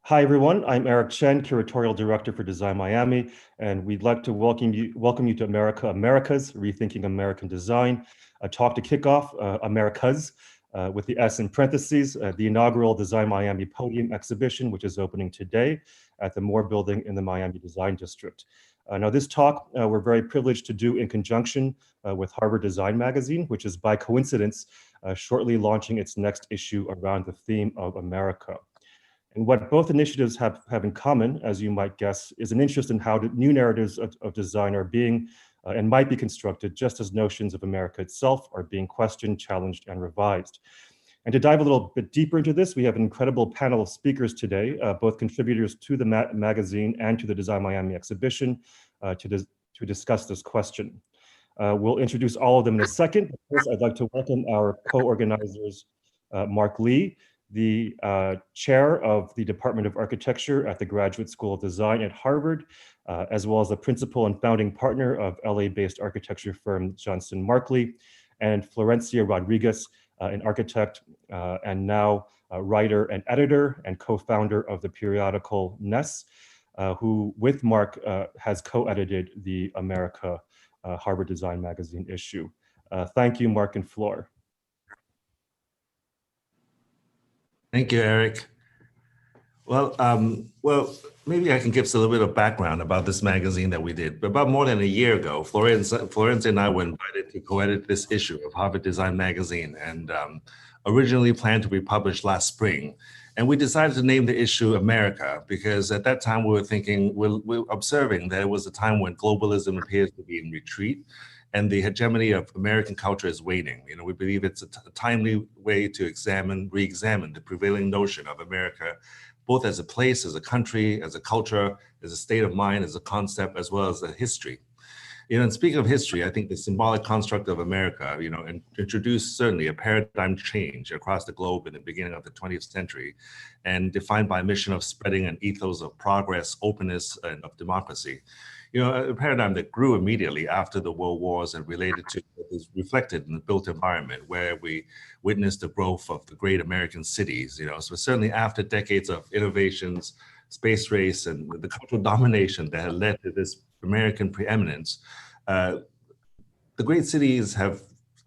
Hi, everyone. I'm Eric Chen, Curatorial Director for Design Miami, and we'd like to welcome you to America's Rethinking American Design, a talk to kick off America's, with the S in parentheses, the inaugural Design Miami Podium exhibition, which is opening today at the Moore Building in the Miami Design District. Now, this talk we're very privileged to do in conjunction with Harvard Design Magazine, which is by coincidence shortly launching its next issue around the theme of America. And what both initiatives have in common, as you might guess, is an interest in how new narratives of design are being and might be constructed, just as notions of America itself are being questioned, challenged, and revised. And to dive a little bit deeper into this, we have an incredible panel of speakers today, both contributors to the magazine and to the Design Miami exhibition, to discuss this question. We'll introduce all of them in a second. But first, I'd like to welcome our co-organizers, Mark Lee, the chair of the Department of Architecture at the Graduate School of Design at Harvard, as well as the principal and founding partner of LA-based architecture firm Johnson Markley, and Florencia Rodriguez, an architect and now writer and editor and co-founder of the periodical Ness, who with Mark has co-edited the America Harvard Design Magazine issue. Thank you, Mark and Flor. Thank you, Eric. Well, maybe I can give us a little bit of background about this magazine that we did. About more than a year ago, Florence and I were invited to co-edit this issue of Harvard Design Magazine, and originally planned to be published last spring. And we decided to name the issue America because at that time we were observing that it was a time when globalism appears to be in retreat and the hegemony of American culture is waning. We believe it's a timely way to re-examine the prevailing notion of America, both as a place, as a country, as a culture, as a state of mind, as a concept, as well as a history. And speaking of history, I think the symbolic construct of America, introduced certainly a paradigm change across the globe in the beginning of the 20th century, and defined by a mission of spreading an ethos of progress, openness, and of democracy. A paradigm that grew immediately after the world wars and is reflected in the built environment where we witnessed the growth of the great American cities. So certainly after decades of innovations, space race, and the cultural domination that had led to this American preeminence, the great cities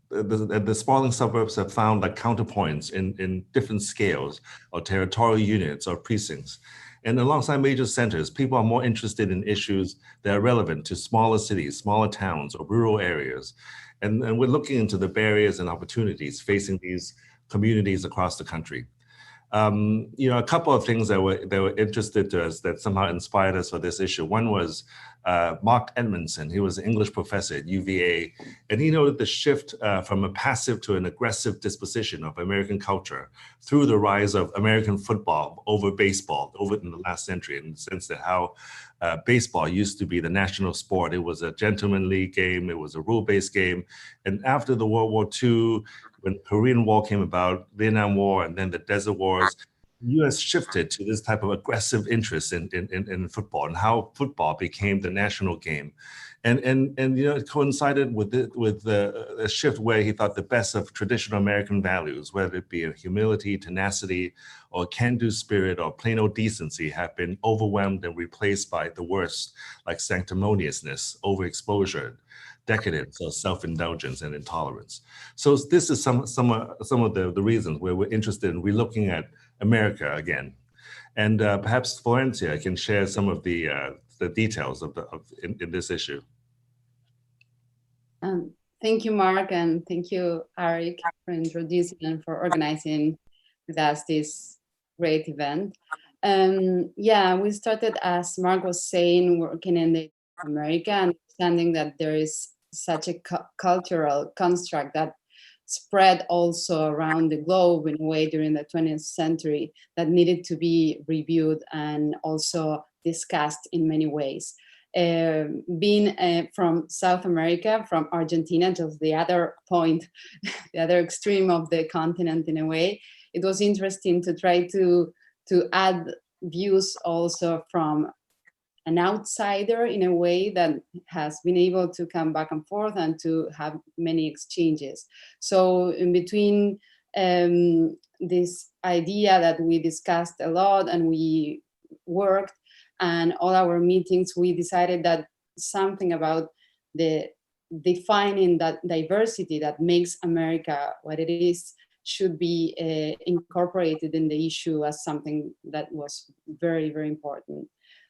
the sprawling suburbs have found like counterpoints in different scales or territorial units or precincts. And alongside major centers, people are more interested in issues that are relevant to smaller cities, smaller towns, or rural areas. And we're looking into the barriers and opportunities facing these communities across the country. A couple of things that were interested to us that somehow inspired us for this issue. One was Mark Edmondson. He was an English professor at UVA, and he noted the shift from a passive to an aggressive disposition of American culture through the rise of American football over baseball over in the last century, in the sense that how baseball used to be the national sport. It was a gentlemanly game. It was a rule-based game. And after the World War II, when the Korean War came about, Vietnam War, and then the Desert Wars, the U.S. shifted to this type of aggressive interest in football and how football became the national game. And it coincided with a shift where he thought the best of traditional American values, whether it be a humility, tenacity, or can-do spirit, or plain old decency, have been overwhelmed and replaced by the worst, like sanctimoniousness, overexposure, decadence, or self-indulgence and intolerance. So this is some of the reasons where we're interested in relooking at America again. And perhaps Florencia can share some of the details in this issue. Thank you, Mark, and thank you, Eric, for introducing and for organizing with us this great event. We started, as Mark was saying, working in the America, understanding that there is such a cultural construct that spread also around the globe in a way during the 20th century that needed to be reviewed and also discussed in many ways. Being from South America, from Argentina to the other point, the other extreme of the continent in a way, it was interesting to try to add views also from an outsider in a way that has been able to come back and forth and to have many exchanges. So in between this idea that we discussed a lot and we worked and all our meetings, we decided that something about the defining that diversity that makes America what it is should be incorporated in the issue as something that was very, very important.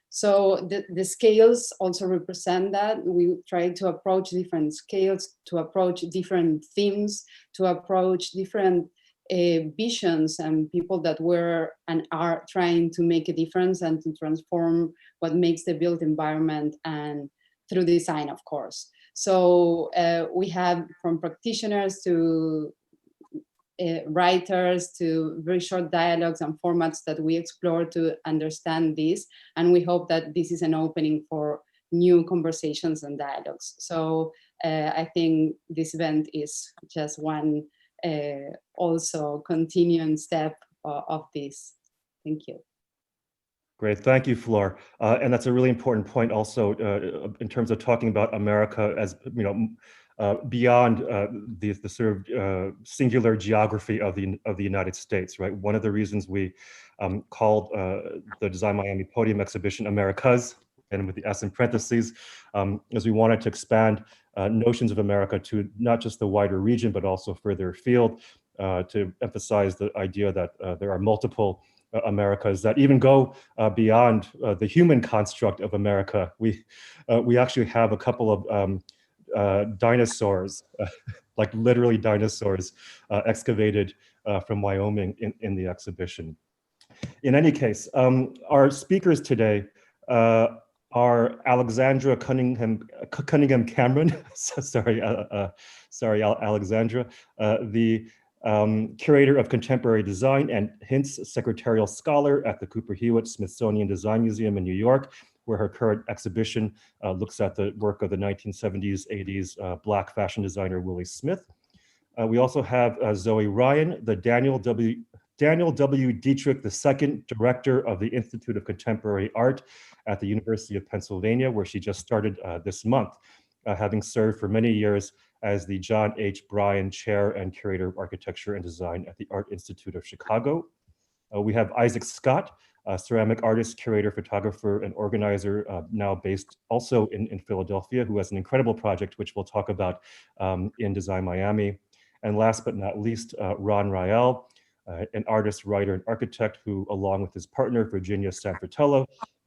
So the scales also represent that. We try to approach different scales, to approach different themes, to approach different visions and people that were and are trying to make a difference and to transform what makes the built environment, and through design, of course. So we have from practitioners to writers to very short dialogues and formats that we explore to understand this. And we hope that this is an opening for new conversations and dialogues. So I think this event is just one also continuing step of this. Thank you. Great, thank you, Flor. And that's a really important point also in terms of talking about America as, you know, beyond the sort of singular geography of the United States, right? One of the reasons we called the Design Miami Podium exhibition Americas, and with the S in parentheses, is we wanted to expand notions of America to not just the wider region, but also further afield, to emphasize the idea that there are multiple Americas that even go beyond the human construct of America. We actually have a couple of dinosaurs, like literally dinosaurs, excavated from Wyoming in the exhibition. In any case, our speakers today are Alexandra Cunningham Cameron, sorry, Alexandra, the curator of contemporary design and Hintz secretarial scholar at the Cooper Hewitt Smithsonian Design Museum in New York, where her current exhibition looks at the work of the 1970s, 80s Black fashion designer Willie Smith. We also have Zoe Ryan, the Daniel W. Dietrich II Director of the Institute of Contemporary Art at the University of Pennsylvania, where she just started this month, having served for many years as the John H. Bryan Chair and Curator of Architecture and Design at the Art Institute of Chicago. We have Isaac Scott, a ceramic artist, curator, photographer, and organizer, now based also in Philadelphia, who has an incredible project, which we'll talk about in Design Miami. And last but not least, Ron Rael, an artist, writer, and architect who, along with his partner, Virginia Sanfratello,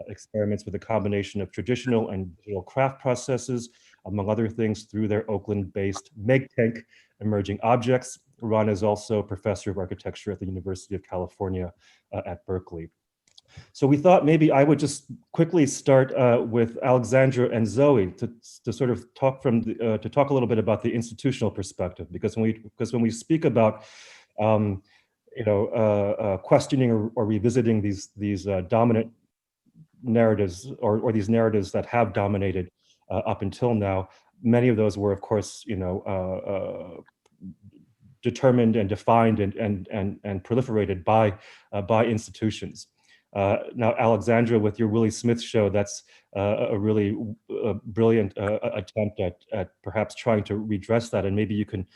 experiments with a combination of traditional and digital craft processes, among other things, through their Oakland-based Make Tank Emerging Objects. Ron is also professor of architecture at the University of California at Berkeley. So we thought maybe I would just quickly start with Alexandra and Zoe to sort of talk to talk a little bit about the institutional perspective, because when we speak about questioning or revisiting these dominant narratives or these narratives that have dominated up until now, many of those were, of course, determined and defined and proliferated by institutions. Now, Alexandra, with your Willie Smith show, that's a really brilliant attempt at perhaps trying to redress that. And maybe you can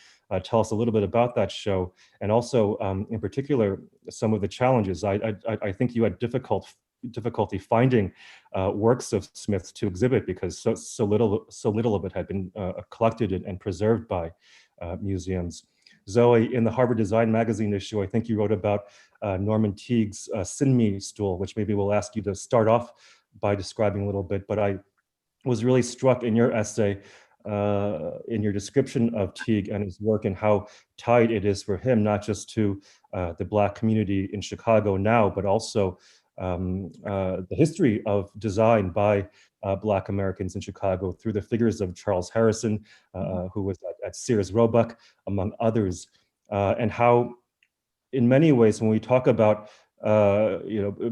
tell us a little bit about that show, and also, in particular, some of the challenges. I think you had difficulty finding works of Smith's to exhibit because so little of it had been collected and preserved by museums. Zoe, in the Harvard Design Magazine issue, I think you wrote about Norman Teague's Sinmi stool, which maybe we'll ask you to start off by describing a little bit. But I was really struck in your essay, in your description of Teague and his work, and how tied it is for him, not just to the Black community in Chicago now, but also the history of design by Black Americans in Chicago through the figures of Charles Harrison, who was at Sears Roebuck, among others, and how, in many ways, when we talk about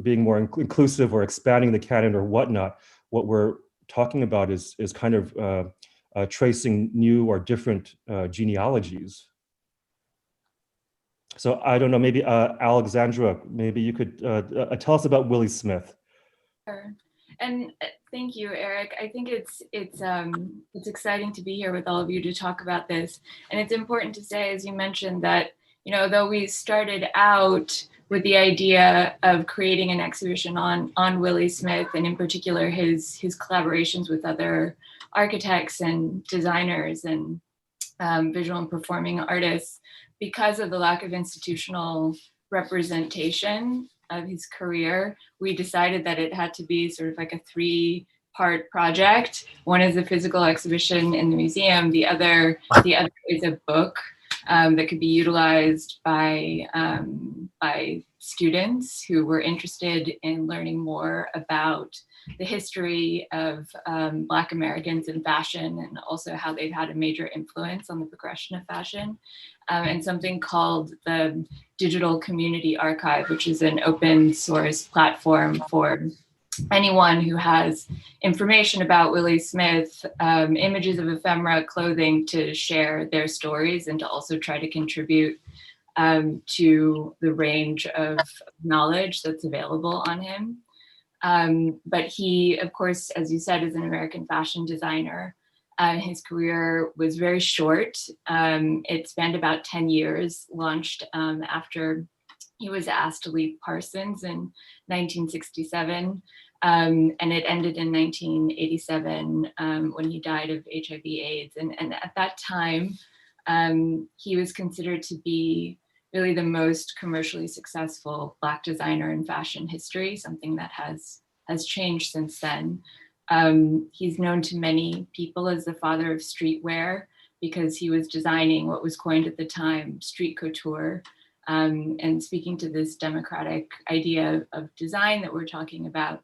being more inclusive or expanding the canon or whatnot, what we're talking about is kind of tracing new or different genealogies. So I don't know, maybe Alexandra, maybe you could tell us about Willie Smith. Sure. And thank you, Eric. I think it's exciting to be here with all of you to talk about this. And it's important to say, as you mentioned, that though we started out with the idea of creating an exhibition on Willie Smith, and in particular his collaborations with other architects and designers and visual and performing artists, because of the lack of institutional representation of his career. We decided that it had to be sort of like a three-part project. One is a physical exhibition in the museum. The other is a book that could be utilized by students who were interested in learning more about the history of Black Americans in fashion, and also how they've had a major influence on the progression of fashion, and something called the Digital Community Archive, which is an open source platform for anyone who has information about Willie Smith, images of ephemera, clothing, to share their stories and to also try to contribute to the range of knowledge that's available on him. But he, of course, as you said, is an American fashion designer. His career was very short. It spanned about 10 years, launched after he was asked to leave Parsons in 1967, and it ended in 1987 when he died of HIV/AIDS. And at that time, he was considered to be really the most commercially successful Black designer in fashion history, something that has changed since then. He's known to many people as the father of streetwear, because he was designing what was coined at the time street couture, and speaking to this democratic idea of design that we're talking about.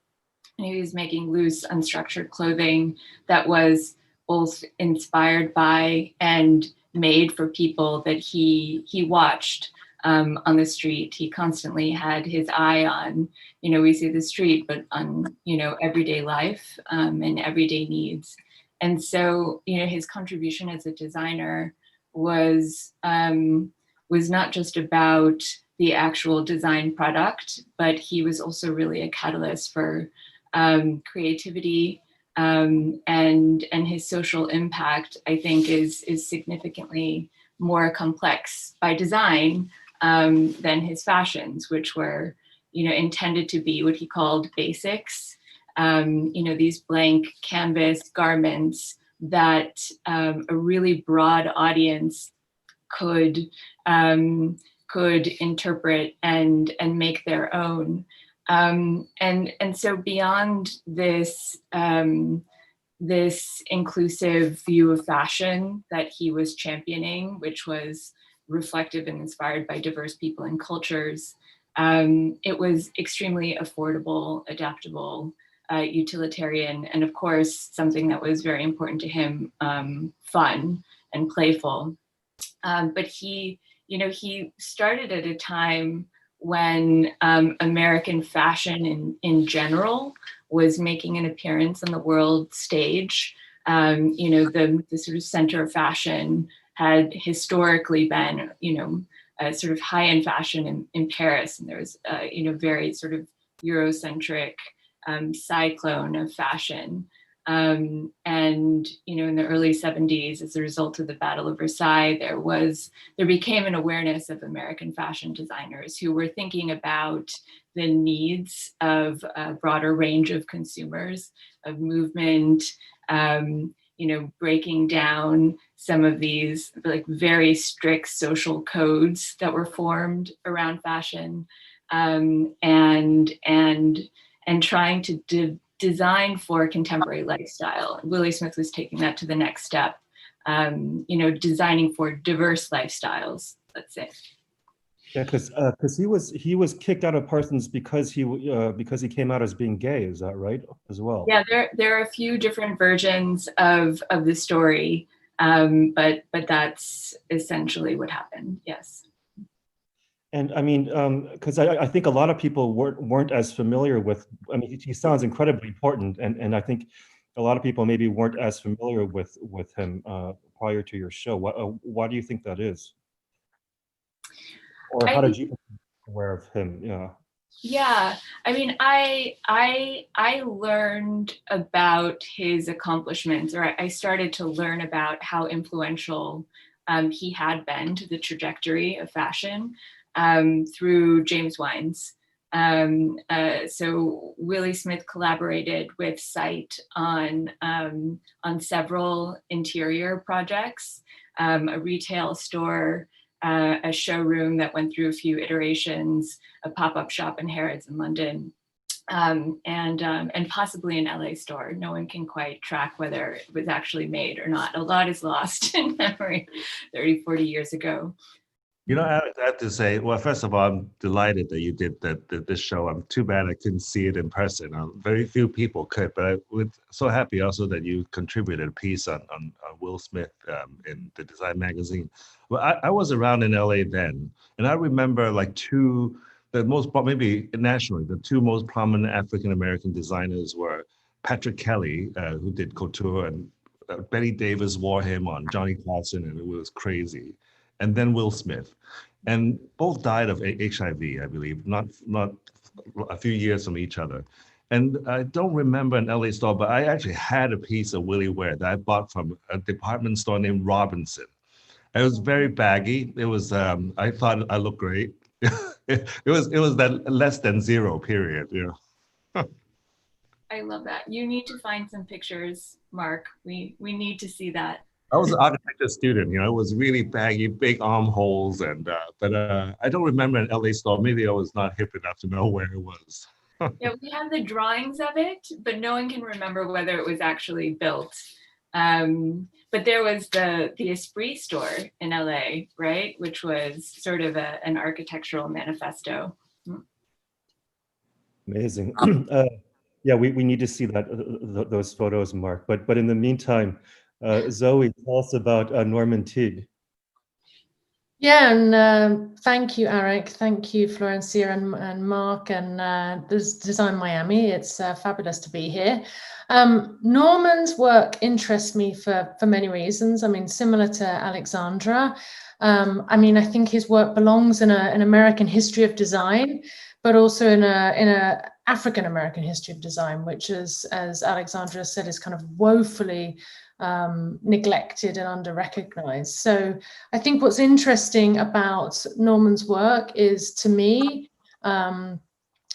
And he was making loose, unstructured clothing that was both inspired by and made for people that he watched on the street. He constantly had his eye on, we say the street, but on, everyday life and everyday needs. And so, his contribution as a designer was not just about the actual design product, but he was also really a catalyst for creativity, and his social impact, I think, is significantly more complex by design than his fashions, which were, intended to be what he called basics. These blank canvas garments that a really broad audience could interpret and make their own. And so beyond this, this inclusive view of fashion that he was championing, which was reflective and inspired by diverse people and cultures, it was extremely affordable, adaptable, utilitarian, and of course, something that was very important to him, fun and playful. But he started at a time when American fashion in general was making an appearance on the world stage. The sort of center of fashion had historically been, sort of high-end fashion in Paris, and there was, very sort of Eurocentric cyclone of fashion. And, in the early 70s, as a result of the Battle of Versailles, there became an awareness of American fashion designers who were thinking about the needs of a broader range of consumers, of movement, breaking down some of these like very strict social codes that were formed around fashion, and trying to design for contemporary lifestyle. Willie Smith was taking that to the next step, designing for diverse lifestyles, let's say. Yeah, because he was kicked out of Parsons because he came out as being gay. Is that right as well? Yeah, there are a few different versions of the story, but that's essentially what happened. Yes. And I mean, because I think a lot of people weren't as familiar with. I mean, he sounds incredibly important, and I think a lot of people maybe weren't as familiar with him prior to your show. Why do you think that is? Or how did you become aware of him? Yeah. Yeah, I mean, I learned about his accomplishments, or I started to learn about how influential he had been to the trajectory of fashion through James Wines. So Willie Smith collaborated with Site on several interior projects, a retail store, a showroom that went through a few iterations, a pop-up shop in Harrods in London, and possibly an LA store. No one can quite track whether it was actually made or not. A lot is lost in memory 30, 40 years ago. You know, Alex, I have to say, well, first of all, I'm delighted that you did this show. I'm too bad I couldn't see it in person. Very few people could, but I was so happy also that you contributed a piece on Will Smith in the Design magazine. Well, I was around in LA then, and I remember like maybe nationally, the two most prominent African-American designers were Patrick Kelly, who did couture, and Betty Davis wore him on Johnny Carson, and it was crazy. And then Will Smith, and both died of HIV, I believe, not a few years from each other. And I don't remember an LA store, but I actually had a piece of Willie wear that I bought from a department store named Robinson. It was very baggy. It was, I thought I looked great. it was that less than zero period, you know. I love that. You need to find some pictures, Mark. We need to see that. I was an architecture student, you know, it was really baggy, big armholes, and but I don't remember an LA store. Maybe I was not hip enough to know where it was. Yeah, we have the drawings of it, but no one can remember whether it was actually built. But there was the Esprit store in LA, right, which was sort of an architectural manifesto. Amazing. Yeah, we need to see those photos, Mark. But in the meantime, Zoe, tell us about Norman Teague. Yeah, and thank you, Eric. Thank you, Florencia and Mark, and this Design Miami. It's fabulous to be here. Norman's work interests me for many reasons. I mean, similar to Alexandra, I mean, I think his work belongs in an American history of design, but also in a African American history of design, which is, as Alexandra said, is kind of woefully neglected and under-recognized. So I think what's interesting about Norman's work is, to me,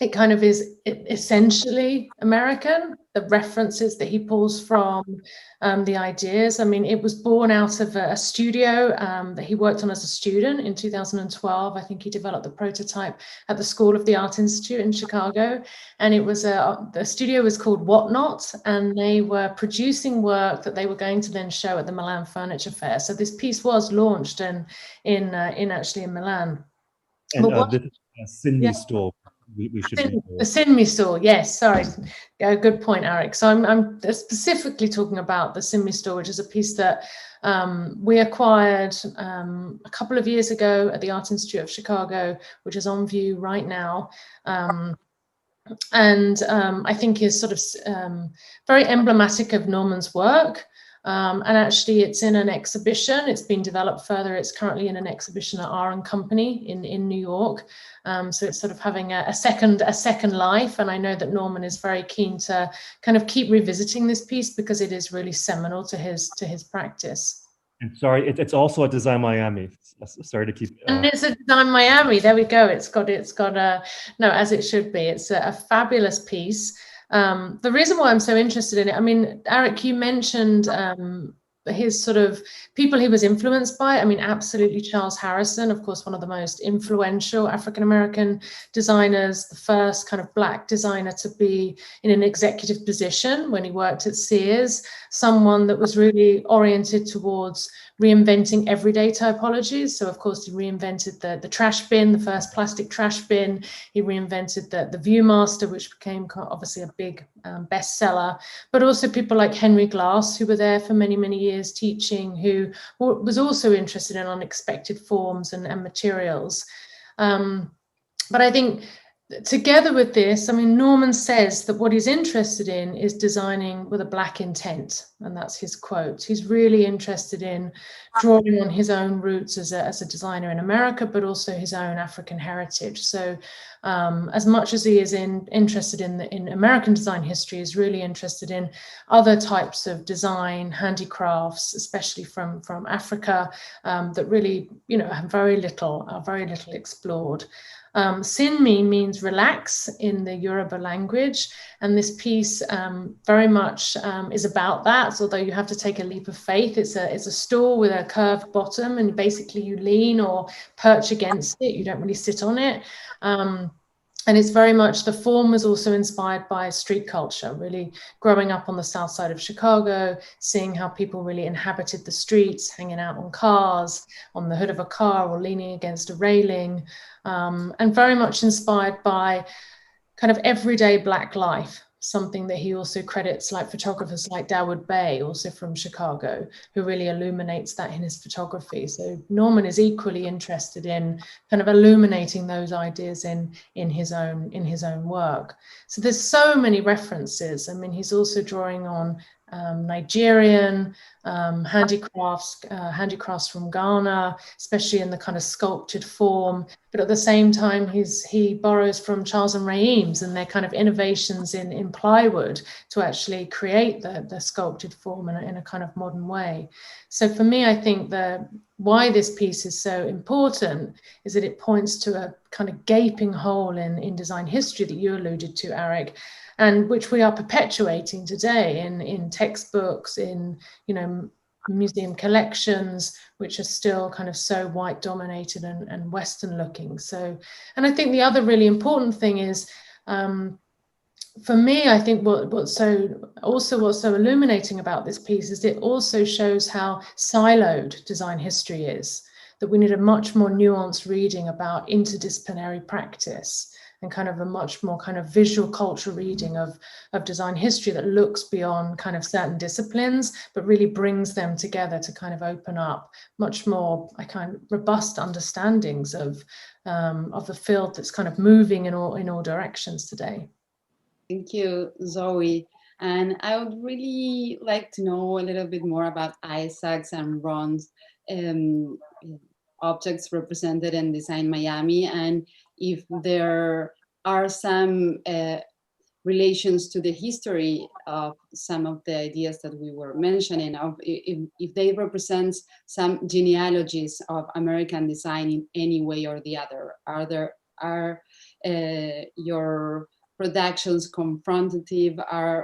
it kind of is essentially American. The references that he pulls from, the ideas. I mean, it was born out of a studio that he worked on as a student in 2012. I think he developed the prototype at the School of the Art Institute in Chicago. And it was the studio was called Whatnot, and they were producing work that they were going to then show at the Milan Furniture Fair. So this piece was launched in Milan. And this is Sydney store. We should the Sinmi store, yes, sorry. Good point, Eric. So I'm specifically talking about the Sinmi store, which is a piece that we acquired a couple of years ago at the Art Institute of Chicago, which is on view right now. And I think is sort of very emblematic of Norman's work. And actually it's in an exhibition. It's been developed further. It's currently in an exhibition at R & Company in New York. So it's sort of having a second life. And I know that Norman is very keen to kind of keep revisiting this piece because it is really seminal to his practice. And sorry, it's also at Design Miami. Sorry to keep. And it's at Design Miami. There we go. It's got a no, as it should be. It's a fabulous piece. The reason why I'm so interested in it, I mean, Eric, you mentioned his sort of people he was influenced by. I mean, absolutely Charles Harrison, of course, one of the most influential African-American designers, the first kind of Black designer to be in an executive position when he worked at Sears, someone that was really oriented towards reinventing everyday typologies. So of course he reinvented the trash bin, the first plastic trash bin. He reinvented the Viewmaster, which became obviously a big bestseller, but also people like Henry Glass, who were there for many, many years teaching, who was also interested in unexpected forms and materials. But I think together with this, I mean, Norman says that what he's interested in is designing with a Black intent, and that's his quote. He's really interested in drawing on his own roots as a designer in America, but also his own African heritage. So as much as he is interested in American design history, he's really interested in other types of design, handicrafts, especially from Africa, that really, you know, are very little explored. Sinmi means relax in the Yoruba language, and this piece very much is about that. So although you have to take a leap of faith, it's a stool with a curved bottom, and basically you lean or perch against it. You don't really sit on it. And it's very much, the form was also inspired by street culture, really growing up on the south side of Chicago, seeing how people really inhabited the streets, hanging out on cars, on the hood of a car or leaning against a railing, and very much inspired by kind of everyday Black life, something that he also credits like photographers like Dawood Bay, also from Chicago, who really illuminates that in his photography. So Norman is equally interested in kind of illuminating those ideas in his own work. So there's so many references. I mean, he's also drawing on Nigerian handicrafts from Ghana, especially in the kind of sculptured form. But at the same time, he borrows from Charles and Ray Eames and their kind of innovations in plywood to actually create the sculptured form in a kind of modern way. So for me, I think why this piece is so important is that it points to a kind of gaping hole in design history that you alluded to, Eric, and which we are perpetuating today in textbooks, in, you know, museum collections, which are still kind of so white dominated and Western looking. So, and I think the other really important thing is, for me, I think what's so illuminating about this piece is it also shows how siloed design history is, that we need a much more nuanced reading about interdisciplinary practice and kind of a much more kind of visual cultural reading of design history that looks beyond kind of certain disciplines, but really brings them together to kind of open up much more kind of robust understandings of the field that's kind of moving in all directions today. Thank you, Zoe. And I would really like to know a little bit more about Isaac's and Ron's objects represented in Design Miami, and if there are some relations to the history of some of the ideas that we were mentioning, of if they represent some genealogies of American design in any way or the other. Are your productions confrontative?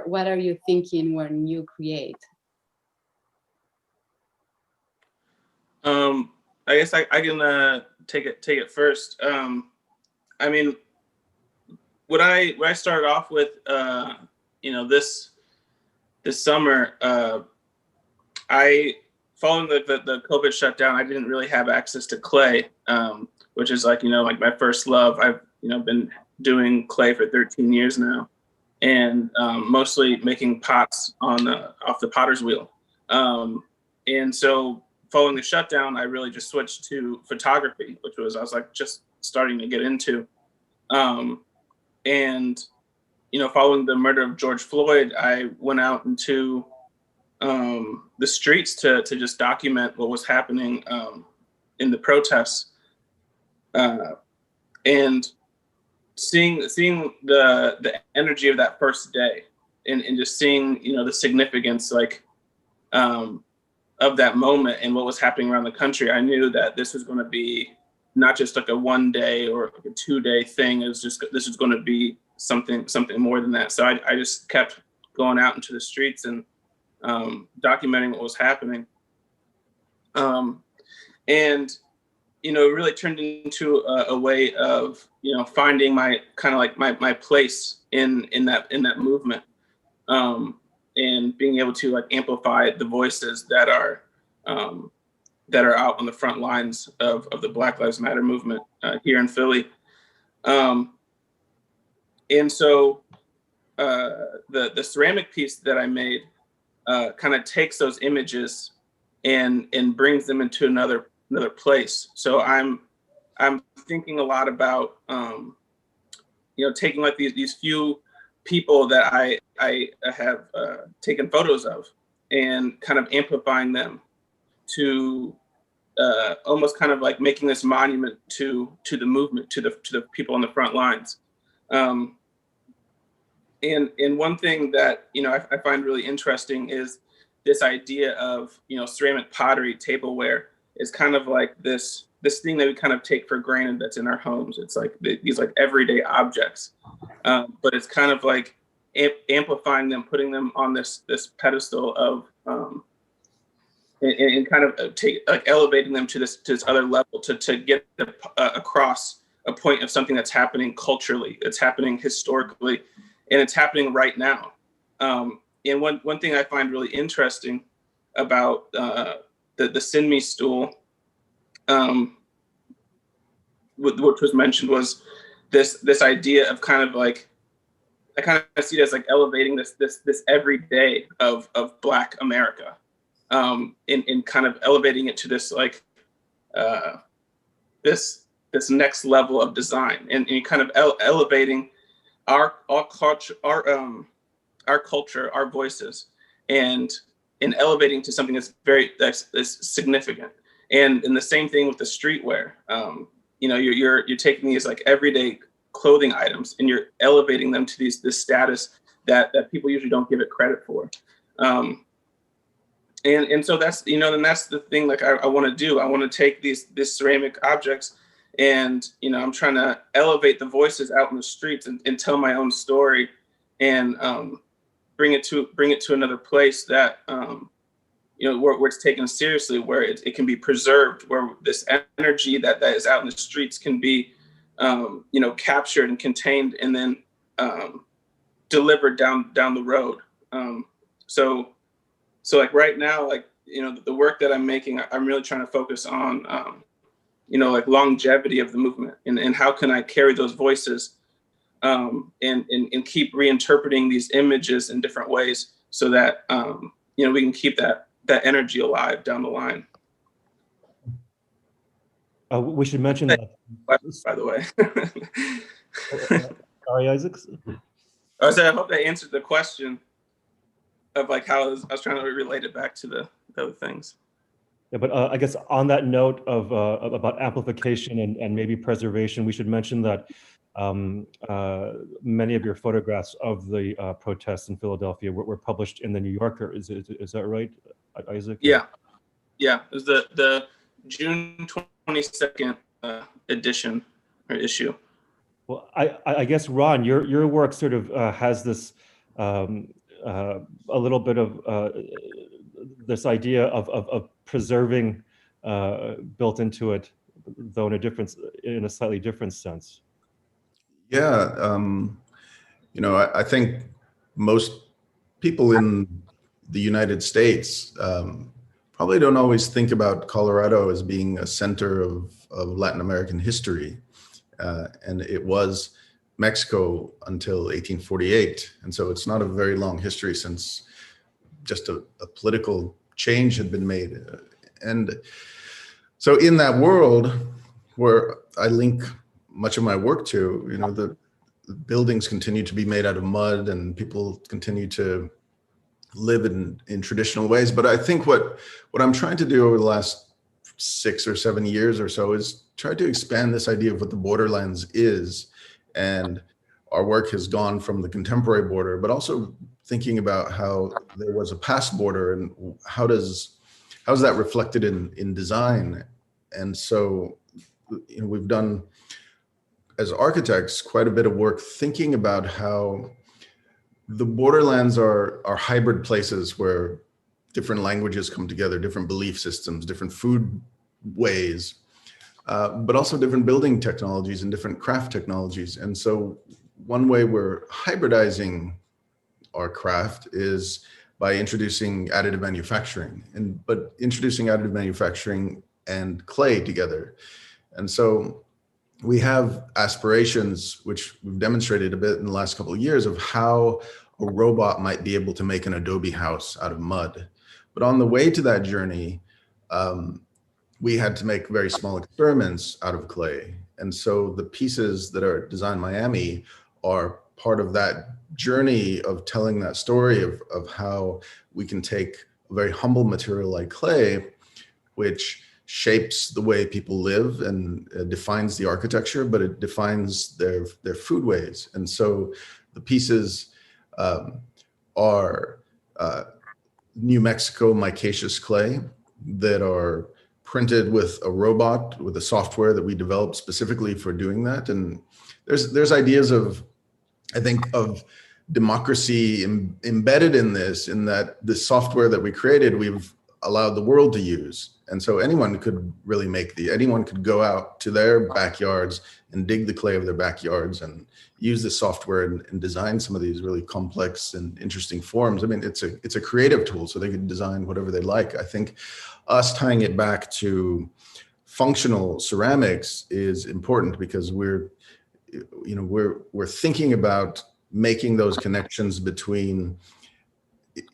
What are you thinking when you create? I guess I can take it first. I mean, what I started off with, you know, this summer, following the COVID shutdown, I didn't really have access to clay, which is like, you know, like my first love. I've, you know, been doing clay for 13 years now, and mostly making pots off the potter's wheel. And so following the shutdown, I really just switched to photography, which I was like just starting to get into. And, you know, following the murder of George Floyd, I went out into the streets to just document what was happening in the protests, and seeing the energy of that first day, and just seeing, you know, the significance like of that moment and what was happening around the country. I knew that this was going to be not just like a 1 day or like a 2 day thing. It was just, this is going to be something more than that. So I just kept going out into the streets and documenting what was happening. And, you know, it really turned into a way of, you know, finding my kind of like my place in that movement, and being able to like amplify the voices that are out on the front lines of the Black Lives Matter movement here in Philly. And so the ceramic piece that I made kind of takes those images and brings them into another place. So I'm thinking a lot about, you taking like these few people that I have taken photos of and kind of amplifying them to almost kind of like making this monument to the movement, to the people on the front lines. And one thing that I find really interesting is this idea of ceramic pottery, tableware is kind of like this thing that we kind of take for granted that's in our homes. It's like these like everyday objects, but it's kind of like amplifying them, putting them on this pedestal of and kind of elevating them to this other level to get across a point of something that's happening culturally, it's happening historically, and it's happening right now. And one thing I find really interesting about the Sinmi stool, which was mentioned, was this idea of kind of like, I kind of see it as like elevating this everyday of Black America, in kind of elevating it to this like this next level of design, and kind of elevating our culture, our voices, and elevating to something that's significant. And the same thing with the streetwear. You're taking these like everyday clothing items and you're elevating them to this status that people usually don't give it credit for. And so that's and that's the thing like I want to do. I want to take these ceramic objects and I'm trying to elevate the voices out in the streets and tell my own story, and bring it to another place that where it's taken seriously, where it can be preserved, where this energy that is out in the streets can be captured and contained, and then delivered down the road. So like right now, like the work that I'm making, I'm really trying to focus on like longevity of the movement, and how can I carry those voices and keep reinterpreting these images in different ways so that we can keep that energy alive down the line. We should mention that, by the way. Sorry, Isaacs. I hope that answered the question of like how I was trying to relate it back to the other things. Yeah, but I guess on that note of about amplification and maybe preservation, we should mention that many of your photographs of the protests in Philadelphia were published in the New Yorker. Is that right, Isaac? Yeah. It was the June 22nd edition or issue. Well, I guess, Ron, your work sort of has this a little bit of this idea of preserving built into it, though in a slightly different sense. Yeah, I think most people in the United States probably don't always think about Colorado as being a center of Latin American history. And it was Mexico until 1848. And so it's not a very long history since just a political change had been made. And so in that world where I link much of my work to, the buildings continue to be made out of mud and people continue to live in traditional ways. But I think what I'm trying to do over the last 6 or 7 years or so is try to expand this idea of what the borderlands is. And our work has gone from the contemporary border, but also thinking about how there was a past border and how's that reflected in design. And so we've done, as architects, quite a bit of work thinking about how the borderlands are hybrid places where different languages come together, different belief systems, different food ways, but also different building technologies and different craft technologies. And so one way we're hybridizing our craft is by introducing additive manufacturing, but introducing additive manufacturing and clay together. And so we have aspirations, which we've demonstrated a bit in the last couple of years, of how a robot might be able to make an adobe house out of mud. But on the way to that journey, we had to make very small experiments out of clay. And so the pieces that are at Design Miami are part of that journey of telling that story of how we can take a very humble material like clay, which shapes the way people live and defines the architecture, but it defines their foodways. And so the pieces are New Mexico micaceous clay that are printed with a robot, with a software that we developed specifically for doing that. And there's ideas of, I think, of democracy embedded in this, in that the software that we created, we've allowed the world to use. And so anyone could really anyone could go out to their backyards and dig the clay of their backyards and use the software and design some of these really complex and interesting forms. I mean, it's a creative tool, so they can design whatever they like. I think us tying it back to functional ceramics is important, because we're thinking about making those connections between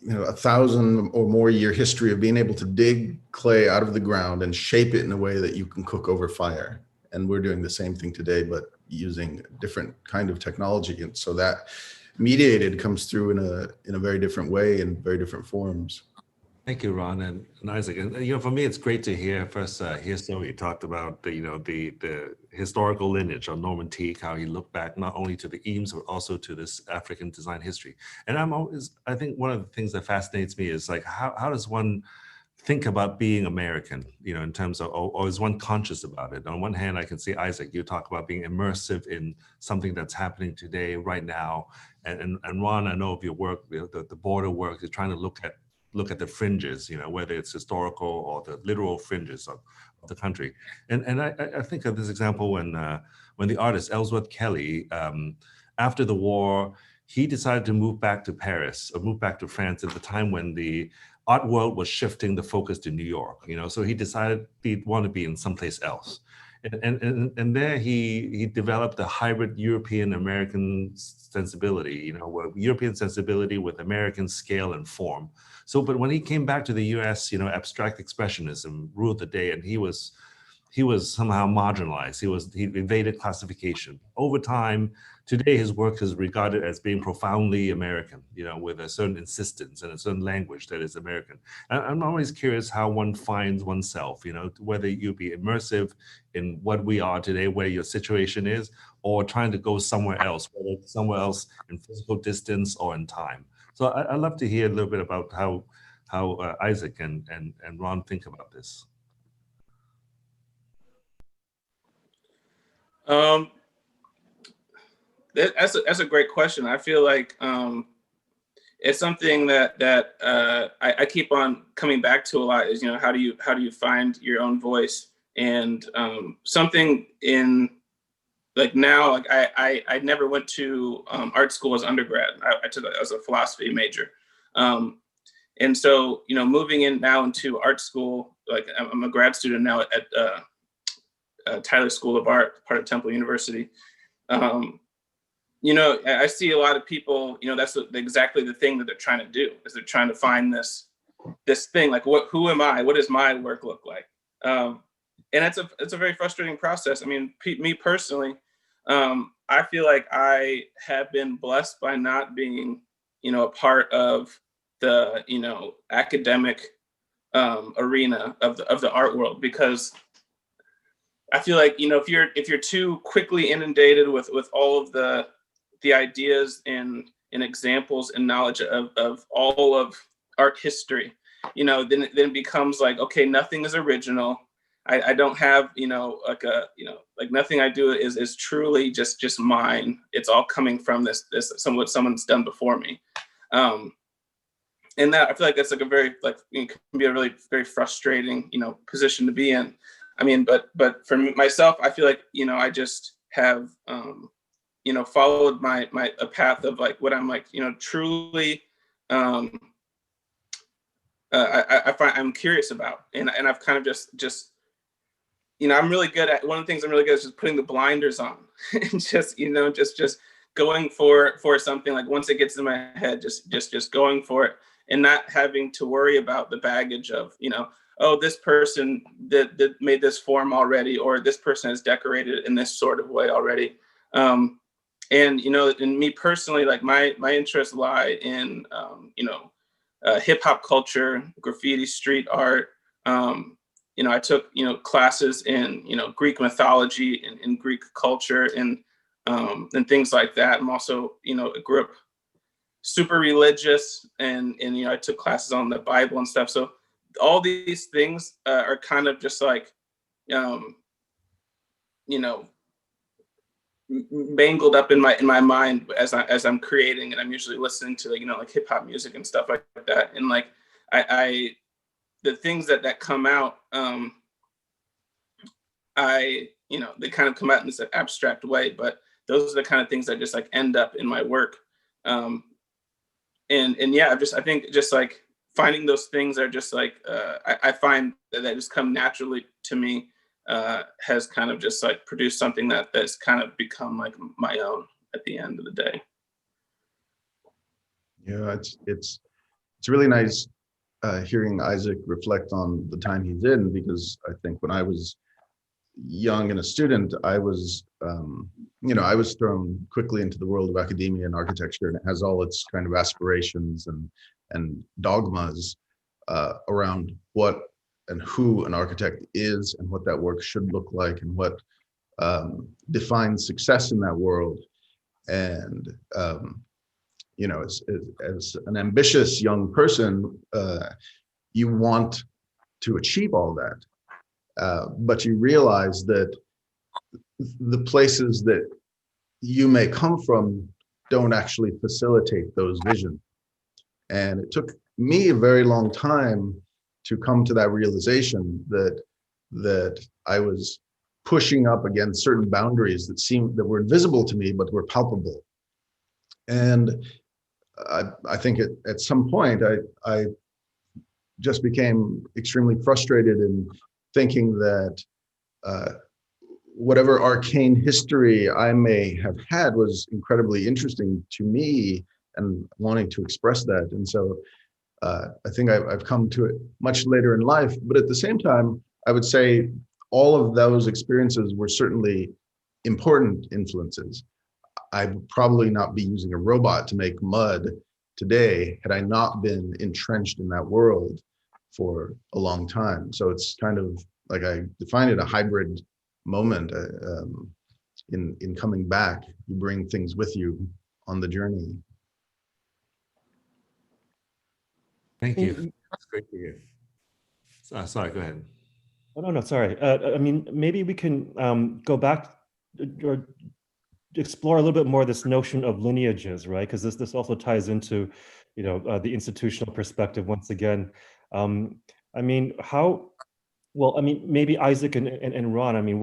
1,000 or more year history of being able to dig clay out of the ground and shape it in a way that you can cook over fire. And we're doing the same thing today, but using a different kind of technology. And so that mediated comes through in a very different way, in very different forms. Thank you, Ron and Isaac. And for me, it's great to hear Zoe talked about the historical lineage of Norman Teague, how he looked back not only to the Eames but also to this African design history. And I think one of the things that fascinates me is like how does one think about being American, in terms of, or is one conscious about it? On one hand, I can see, Isaac, you talk about being immersive in something that's happening today, right now. And Ron, I know of your work, the border work, you're trying to look at the fringes, whether it's historical or the literal fringes of the country. And I think of this example when the artist Ellsworth Kelly, after the war, he decided to move back to Paris, or move back to France at the time when the art world was shifting the focus to New York. So he decided he'd want to be in someplace else. And there he developed a hybrid European American sensibility, where European sensibility with American scale and form. So, but when he came back to the US, abstract expressionism ruled the day, and he was somehow marginalized. He evaded classification. Over time, today his work is regarded as being profoundly American, with a certain insistence and a certain language that is American. And I'm always curious how one finds oneself, whether you be immersive in what we are today, where your situation is, or trying to go somewhere else, whether it's somewhere else in physical distance or in time. So I'd love to hear a little bit about how Isaac and Ron think about this. That's a great question. I feel like it's something that I keep on coming back to a lot. Is how do you find your own voice? And something in like now, like I never went to art school as undergrad. I took it as a philosophy major, and so moving in now into art school, like I'm a grad student now at Tyler School of Art, part of Temple University. I see a lot of people. That's exactly the thing that they're trying to do, is they're trying to find this thing, like who am I? What does my work look like? And it's a very frustrating process. I mean, me personally, I feel like I have been blessed by not being, a part of the, academic arena of the art world, because I feel like, if you're too quickly inundated with all of the ideas and examples and knowledge of all of art history, then it becomes like, okay, nothing is original. I don't have, like nothing I do is truly just mine. It's all coming from what someone's done before me. And that, I feel like that's like a very, can be a really very frustrating, position to be in. I mean, but for myself, I feel like, I just have, followed a path of like what I'm like, truly, I find I'm curious about, and I've kind of just, I'm really good at, one of the things I'm really good at is just putting the blinders on and just going for something. Like once it gets in my head, just going for it, and not having to worry about the baggage of, oh, this person that made this form already, or this person has decorated in this sort of way already. And, you know, and me personally, like my interests lie in, you know, hip hop culture, graffiti, street art. You know, I took, you know, classes in, you know, Greek mythology and in Greek culture and things like that. I'm also, you know, grew up super religious and, you know, I took classes on the Bible and stuff. So all these things are kind of just like, um, you know, mangled up in my mind as I'm creating, and I'm usually listening to, like, you know, like hip hop music and stuff like that. And like I the things that come out, I, you know, they kind of come out in this abstract way, but those are the kind of things that just like end up in my work. Um, and yeah, I think just like finding those things are just like I find that just come naturally to me, has kind of just like produced something that's kind of become like my own at the end of the day. Yeah, it's really nice hearing Isaac reflect on the time he's in, because I think when I was young and a student, I was, you know, I was thrown quickly into the world of academia and architecture, and it has all its kind of aspirations and dogmas around what and who an architect is and what that work should look like and what defines success in that world. And you know, as an ambitious young person, you want to achieve all that. But you realize that the places that you may come from don't actually facilitate those visions. And it took me a very long time to come to that realization that I was pushing up against certain boundaries that were invisible to me, but were palpable. And I think at some point I just became extremely frustrated in thinking that whatever arcane history I may have had was incredibly interesting to me and wanting to express that. And so I think I've come to it much later in life, but at the same time, I would say all of those experiences were certainly important influences. I would probably not be using a robot to make mud today had I not been entrenched in that world for a long time. So it's kind of like, I define it, a hybrid moment in coming back. You bring things with you on the journey. Thank you. That's great to hear. Sorry, go ahead. Oh, no, sorry. I mean, maybe we can go back or explore a little bit more this notion of lineages, right? Because this also ties into, you know, the institutional perspective once again. I mean, well, I mean, maybe Isaac and Ron, I mean,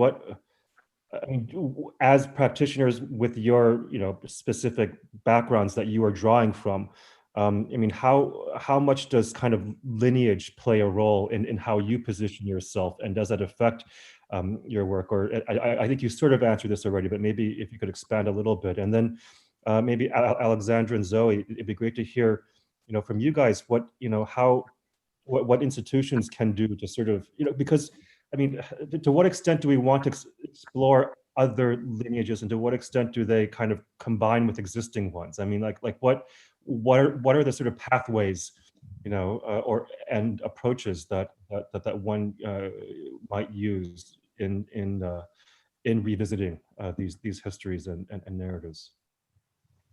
as practitioners with your, you know, specific backgrounds that you are drawing from, I mean, how much does kind of lineage play a role in how you position yourself, and does that affect your work? Or I think you sort of answered this already, but maybe if you could expand a little bit. And then maybe Alexandra and Zoe, it'd be great to hear, you know, from you guys what, you know, what institutions can do to sort of, you know, because I mean, to what extent do we want to explore other lineages, and to what extent do they kind of combine with existing ones? I mean, like what are the sort of pathways, you know, and approaches that one might use in revisiting these histories and narratives?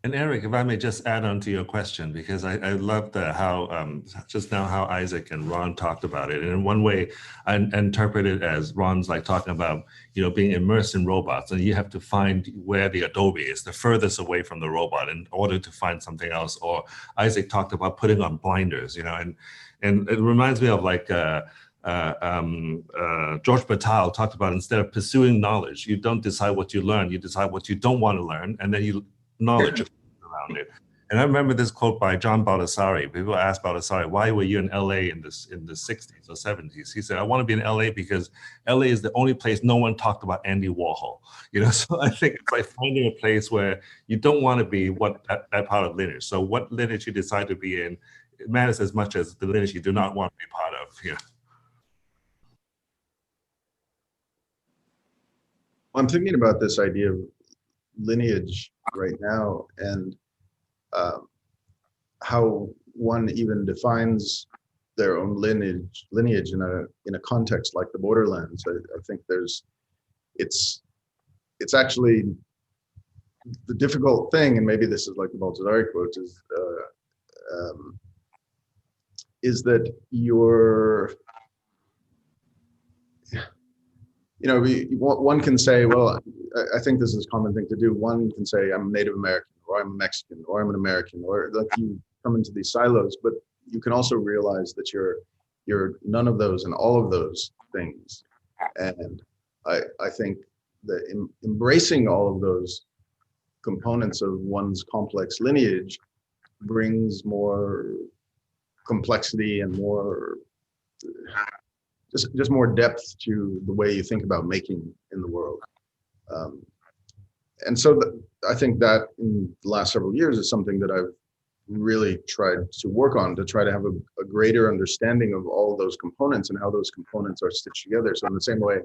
And Eric, if I may just add on to your question, because I loved how just now how Isaac and Ron talked about it. And in one way, I interpret it as Ron's like talking about, you know, being immersed in robots, and you have to find where the adobe is, the furthest away from the robot, in order to find something else. Or Isaac talked about putting on blinders, you know, and it reminds me of like George Batal talked about, instead of pursuing knowledge, you don't decide what you learn, you decide what you don't want to learn, and then you knowledge around it. And I remember this quote by John Baldessari. People asked Baldessari, why were you in LA in the 60s or 70s? He said, I want to be in LA because LA is the only place no one talked about Andy Warhol. You know, so I think it's like finding a place where you don't want to be that part of lineage. So what lineage you decide to be in, it matters as much as the lineage you do not want to be part of. Yeah. I'm thinking about this idea of lineage right now, and how one even defines their own lineage in a context like the borderlands. I think it's actually the difficult thing, and maybe this is like the Baltazar quote, is that one can say, well, I think this is a common thing to do. One can say, I'm Native American, or I'm a Mexican, or I'm an American, or like you come into these silos, but you can also realize that you're none of those and all of those things. And I think that embracing all of those components of one's complex lineage brings more complexity and more just more depth to the way you think about making in the world. And so I think that in the last several years is something that I've really tried to work on, to try to have a greater understanding of all of those components and how those components are stitched together. So in the same way,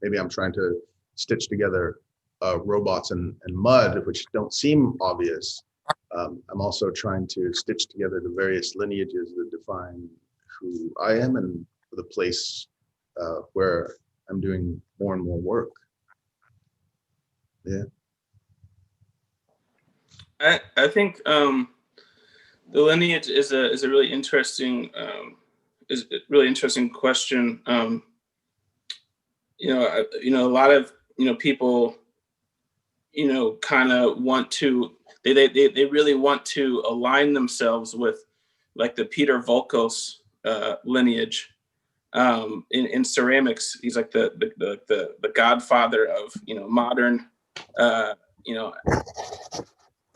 maybe I'm trying to stitch together robots and mud, which don't seem obvious. I'm also trying to stitch together the various lineages that define who I am and the place where I'm doing more and more work. Yeah. I think the lineage is a really interesting question. A lot of people kind of want to they really want to align themselves with like the Peter Volkos lineage in ceramics. He's like the godfather of modern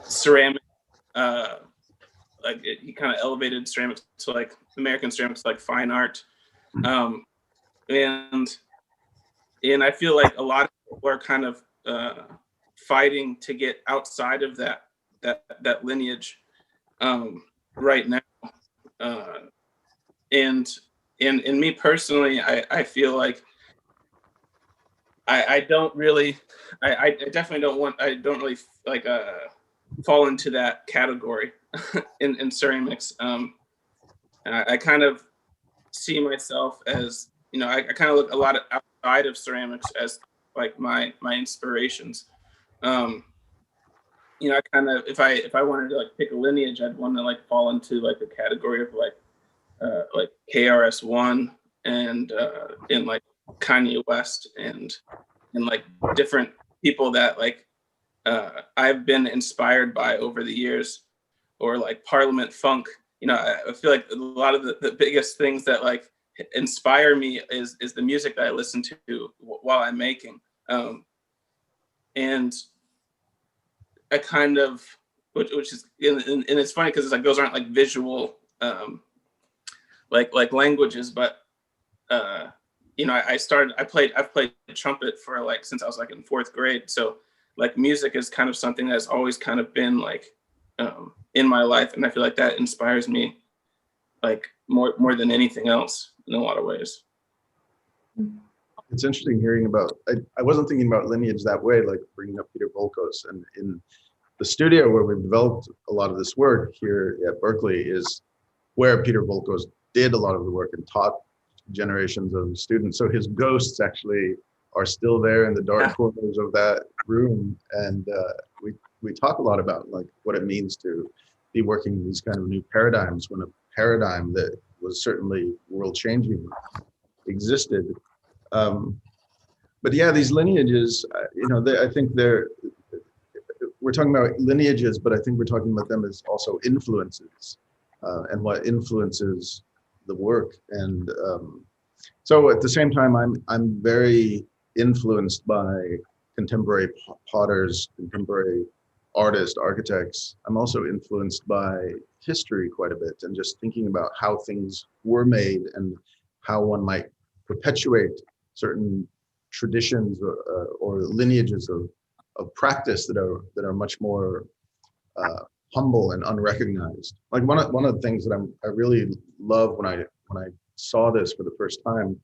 ceramic. He kind of elevated ceramics to like American ceramics, like fine art, and I feel like a lot of people are kind of fighting to get outside of that lineage right now, and me personally, I feel like I don't really, I definitely don't really like fall into that category in ceramics. I kind of see myself as, I kind of look a lot outside of ceramics as like my inspirations. I kind of, if I wanted to like pick a lineage, I'd want to like fall into like the category of like KRS-One and like Kanye West and like different people that like I've been inspired by over the years, or like Parliament Funk. I feel like a lot of the biggest things that like inspire me is the music that I listen to while I'm making. And I kind of, which is, and it's funny because it's like those aren't like visual like languages, but I've played trumpet for like since I was like in 4th grade. So like music is kind of something that's always kind of been like in my life, and I feel like that inspires me like more than anything else in a lot of ways. It's interesting hearing about, I wasn't thinking about lineage that way, like bringing up Peter Volkos. And in the studio where we've developed a lot of this work here at Berkeley is where Peter Volkos did a lot of the work and taught generations of students. So his ghosts actually are still there in the dark corners of that room. And we talk a lot about like what it means to be working in these kind of new paradigms, when a paradigm that was certainly world changing existed. But yeah, these lineages, I think we're talking about lineages, but I think we're talking about them as also influences, and what influences the work. And so at the same time, I'm very influenced by contemporary potters, contemporary artists, architects. I'm also influenced by history quite a bit, and just thinking about how things were made and how one might perpetuate certain traditions or lineages of practice that are much more humble and unrecognized. Like one of the things that I really love when I saw this for the first time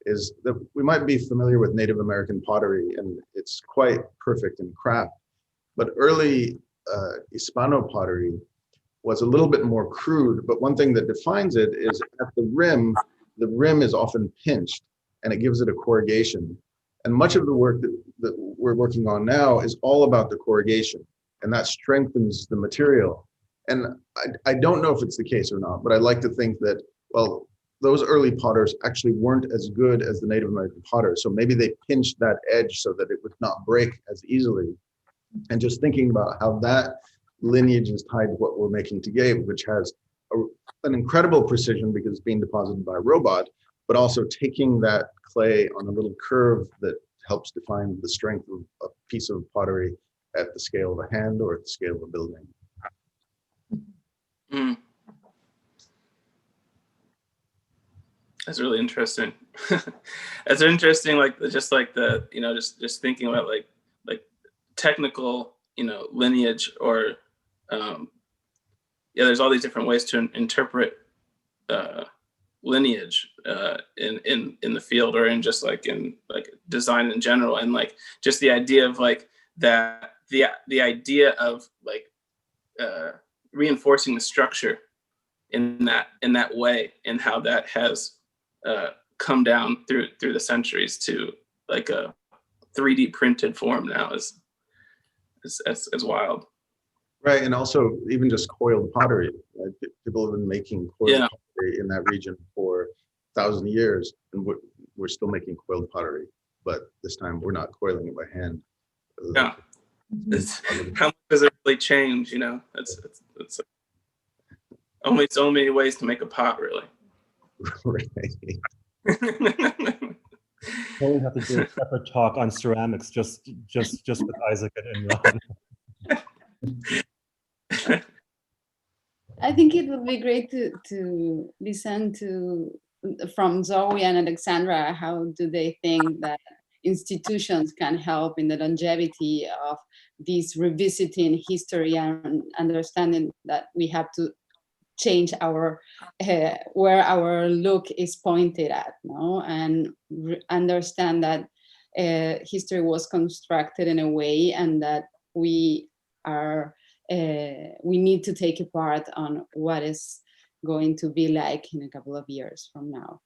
is that we might be familiar with Native American pottery, and it's quite perfect in craft, But early Hispano pottery was a little bit more crude, but one thing that defines it is at the rim is often pinched and it gives it a corrugation. And much of the work that we're working on now is all about the corrugation, and that strengthens the material. And I don't know if it's the case or not, but I like to think that, well, those early potters actually weren't as good as the Native American potters. So maybe they pinched that edge so that it would not break as easily. And just thinking about how that lineage is tied to what we're making today, which has an incredible precision because it's being deposited by a robot, but also taking that clay on a little curve that helps define the strength of a piece of pottery at the scale of a hand or at the scale of a building. Mm. That's really interesting. That's interesting, like just like the, you know, just thinking about like technical, you know, lineage, or yeah, there's all these different ways to interpret lineage in the field, or in just like in like design in general, and like just the idea of like that the idea of like reinforcing the structure in that way, and how that has come down through the centuries to like a 3D printed form now is wild. Right, and also even just coiled pottery. Right? People have been making coiled pottery in that region for 1,000 years, and we're still making coiled pottery, but this time we're not coiling it by hand. Yeah, how much does it really change? You know, it's only so many ways to make a pot, really. Right. We'll have to do a separate talk on ceramics, just with Isaac and Ron. I think it would be great to listen from Zoe and Alexandra. How do they think that institutions can help in the longevity of this revisiting history and understanding that we have to change our where our look is pointed at, no? And understand that history was constructed in a way, and that we need to take a part on what is going to be like in a couple of years from now.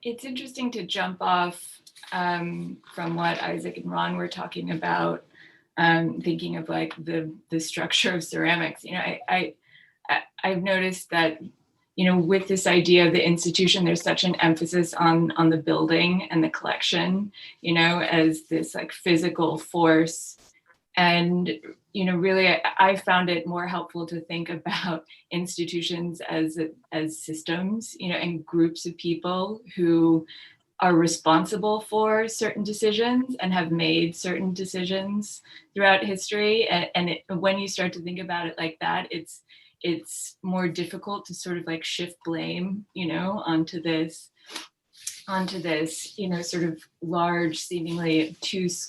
It's interesting to jump off from what Isaac and Ron were talking about, thinking of like the structure of ceramics. You know, I've noticed that, you know, with this idea of the institution, there's such an emphasis on the building and the collection, you know, as this like physical force. And, you know, really, I found it more helpful to think about institutions as systems, you know, and groups of people who are responsible for certain decisions and have made certain decisions throughout history. And when you start to think about it like that, it's more difficult to sort of like shift blame, you know, onto this, you know, sort of large, seemingly obtuse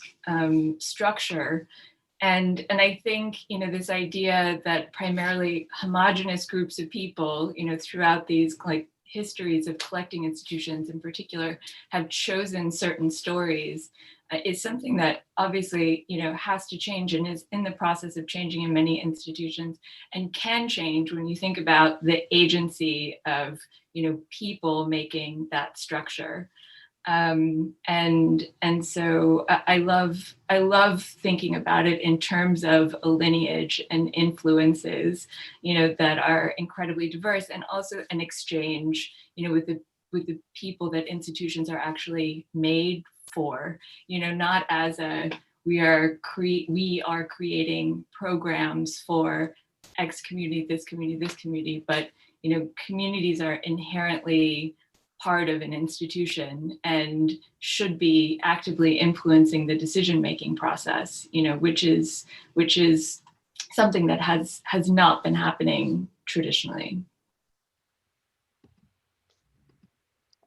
structure. And I think, you know, this idea that primarily homogenous groups of people, you know, throughout these like histories of collecting institutions in particular, have chosen certain stories is something that obviously, you know, has to change and is in the process of changing in many institutions, and can change when you think about the agency of, you know, people making that structure. And so I love thinking about it in terms of a lineage and influences, you know, that are incredibly diverse, and also an exchange, you know, with the people that institutions are actually made for, you know, not as we are creating programs for X community, this community, but, you know, communities are inherently part of an institution and should be actively influencing the decision-making process, you know, which is something that has not been happening traditionally.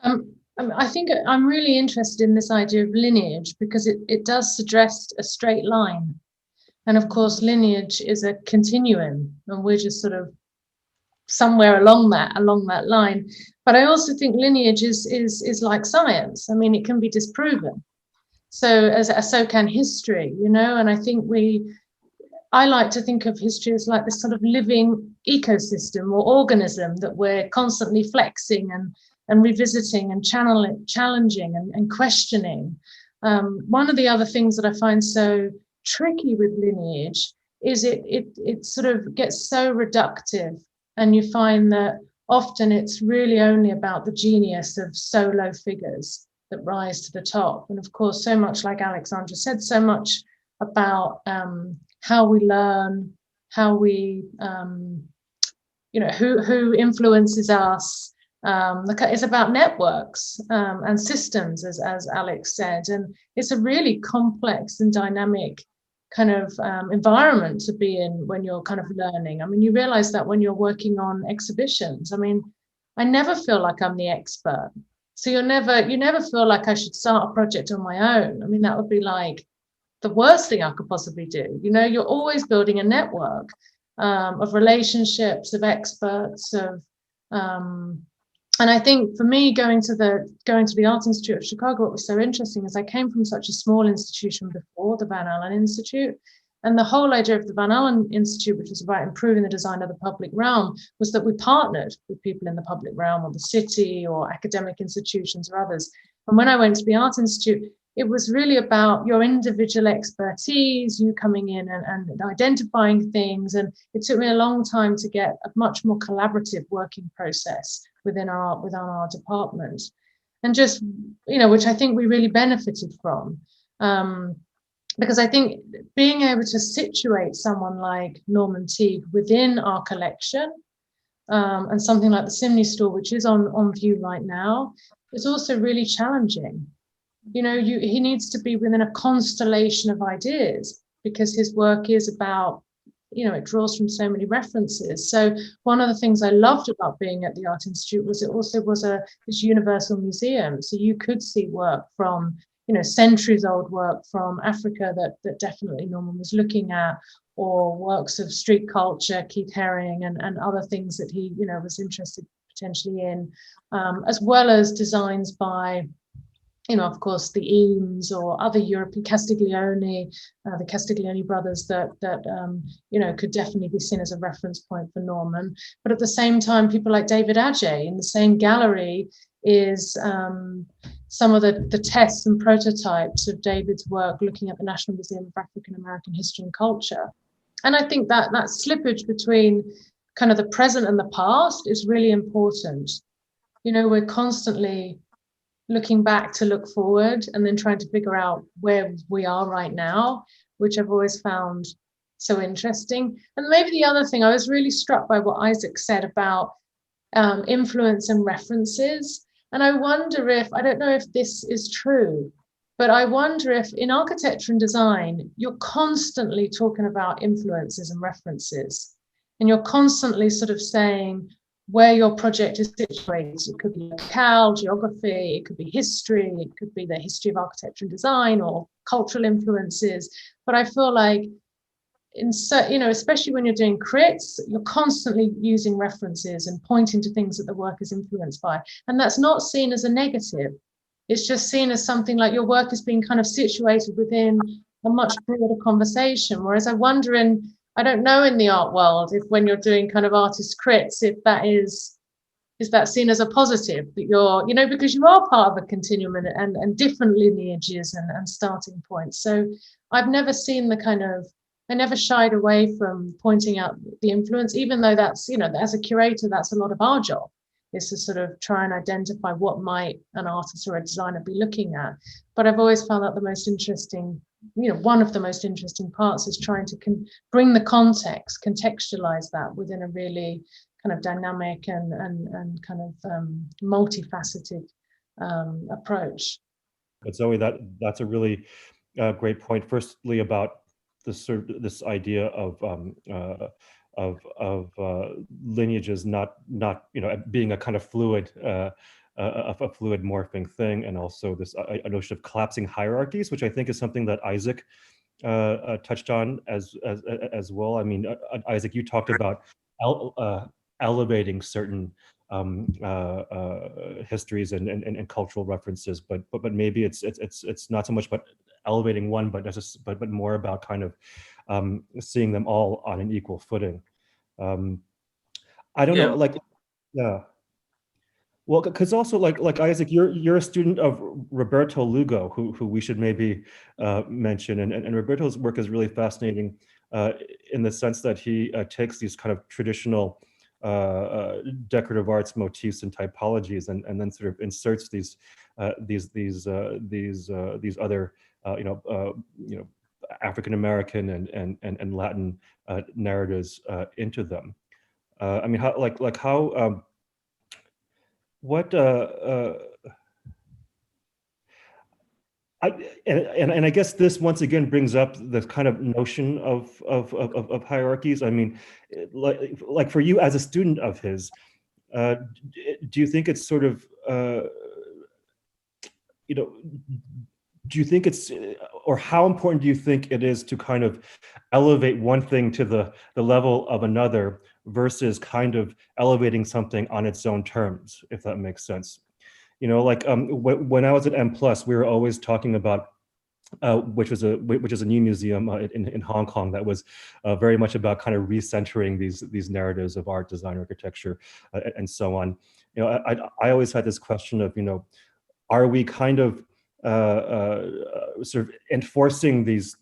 I think I'm really interested in this idea of lineage, because it does suggest a straight line. And of course, lineage is a continuum, and we're just sort of somewhere along that line. But I also think lineage is like science. I mean, it can be disproven. so can history, you know. And I think I like to think of history as like this sort of living ecosystem or organism that we're constantly flexing and revisiting and challenging and questioning. One of the other things that I find so tricky with lineage is it sort of gets so reductive, and you find that often it's really only about the genius of solo figures that rise to the top. And of course, so much, like Alexandra said, so much about how we learn, how we, who influences us. It's about networks and systems, as Alex said, and it's a really complex and dynamic kind of environment to be in when you're kind of learning. I mean, you realize that when you're working on exhibitions. I mean, I never feel like I'm the expert. So you never feel like I should start a project on my own. I mean, that would be like the worst thing I could possibly do. You know, you're always building a network of relationships, of experts, and I think for me, going to the Art Institute of Chicago, what was so interesting is I came from such a small institution before, the Van Allen Institute. And the whole idea of the Van Allen Institute, which was about improving the design of the public realm, was that we partnered with people in the public realm or the city or academic institutions or others. And when I went to the Art Institute, it was really about your individual expertise, you coming in and identifying things. And it took me a long time to get a much more collaborative working process within our department. And just, you know, which I think we really benefited from. Because I think being able to situate someone like Norman Teague within our collection, and something like the Simney store, which is on view right now, is also really challenging. You know, he needs to be within a constellation of ideas because his work is about, you know, it draws from so many references. So one of the things I loved about being at the Art Institute was it also was this universal museum. So you could see work from, you know, centuries old work from Africa that definitely Norman was looking at, or works of street culture, Keith Haring and other things that he, you know, was interested potentially in, as well as designs by, you know, of course, the Eames or other European, Castiglione, the Castiglione brothers that you know, could definitely be seen as a reference point for Norman. But at the same time, people like David Adjaye in the same gallery is some of the tests and prototypes of David's work looking at the National Museum of African American History and Culture. And I think that slippage between kind of the present and the past is really important. You know, we're constantly looking back to look forward and then trying to figure out where we are right now, which I've always found so interesting. And maybe the other thing, I was really struck by what Isaac said about influence and references. And I wonder if, I don't know if this is true, but I wonder if in architecture and design, you're constantly talking about influences and references. And you're constantly sort of saying where your project is situated. It could be locale, geography, it could be history, it could be the history of architecture and design or cultural influences. But I feel like, you know, especially when you're doing crits, you're constantly using references and pointing to things that the work is influenced by. And that's not seen as a negative. It's just seen as something like your work is being kind of situated within a much broader conversation. Whereas I wonder I don't know in the art world, if when you're doing kind of artist crits, if that is that seen as a positive, that you're, you know, because you are part of a continuum and different lineages and starting points. So I've never seen I never shied away from pointing out the influence, even though that's, you know, as a curator, that's a lot of our job, is to sort of try and identify what might an artist or a designer be looking at. But I've always found that the most interesting, you know, one of the most interesting parts is trying to bring the context, contextualize that within a really kind of dynamic and kind of multifaceted approach. But Zoe, that's a really great point. Firstly, about this idea of lineages not you know, being a kind of fluid a fluid morphing thing, and also this a notion of collapsing hierarchies, which I think is something that Isaac touched on as well. I mean, Isaac, you talked about elevating certain histories and cultural references, but maybe it's not so much about elevating one, but more about kind of seeing them all on an equal footing. I don't know, like, yeah. Well, because also like Isaac, you're a student of Roberto Lugo, who we should maybe mention, and Roberto's work is really fascinating in the sense that he takes these kind of traditional decorative arts motifs and typologies, and then sort of inserts these other African American and Latin narratives into them. I mean, how what I guess this once again brings up the kind of notion of hierarchies. I mean, like for you as a student of his, do you think it's sort of do you think it's, or how important do you think it is to kind of elevate one thing to the level of another versus kind of elevating something on its own terms, if that makes sense? Like when I was at M+, we were always talking about which is a new museum in Hong Kong that was very much about kind of recentering these narratives of art, design, architecture, and so on. I always had this question of, are we kind of sort of enforcing these